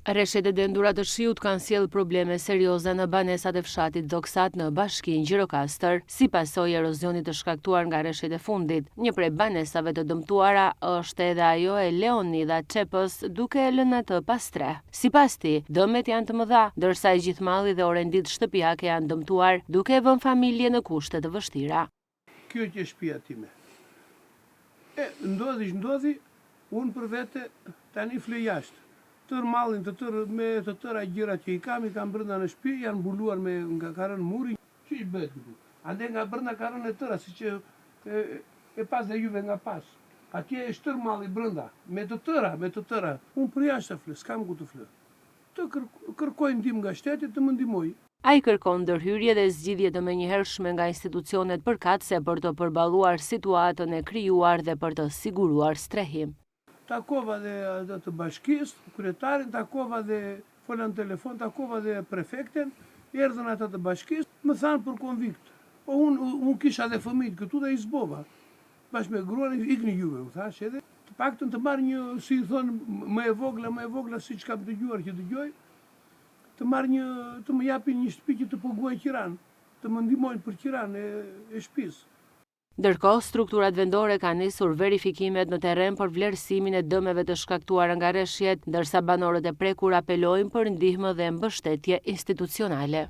Rreshet e dendura të shiut kanë sjellë probleme serioze në banesat e fshatit Zoksat në bashkinë Gjirokastër, si pasojë e erozionit të shkaktuar nga rreshet e fundit. Një prej banesave të dëmtuara është edhe ajo e Leonida Çepës, duke e lënë atë pas tre. Sipas tij, dëmet janë të mëdha, ndërsa e gjithmalli dhe orendit shtëpiake janë dëmtuar, duke e vënë familje në kushte të vështira. Kjo që shtëpia time. Ndodhi, unë për vete tani flë jashtë. Tërë mallin me të tëra gjërat që i kam brenda në shtëpi, janë mbuluar nga ka rënë muri. Ç'i bëhet këtu? Ande nga brenda ka rënë e tëra, siç e pas dhe juve nga pas. Atje është tërë malli brenda, me të tëra. Unë për jashtë flas, s'kam ku të flas. Të kërkoj ndihmë nga shteti të më ndihmojë. Ai kërkon ndërhyrje dhe zgjidhje të menjëhershme nga institucionet përkatëse për të përballuar situatën e krijuar dhe për të siguruar strehim. Takova dhe të bashkisë, kryetarin, takova dhe folën në telefon, takova dhe prefekten, erdhën ata të bashkisë, më thanë për konvikt. Po unë kisha dhe fëmijë këtu dhe i zbova. Bashkë me gruan ikni juve, u thash edhe. Të paktën të marr një, si i thon, më e vogla siç kam dëgjuar që dëgjoj, të më japin një shtëpi që të paguaj qiran, të më ndihmojnë për qiran e shtëpisë. Ndërkohë, strukturat vendore kanë nisur verifikimet në terren për vlerësimin e dëmeve të shkaktuara nga rreshjet, ndërsa banorët e prekur apelojnë për ndihmë dhe mbështetje institucionale.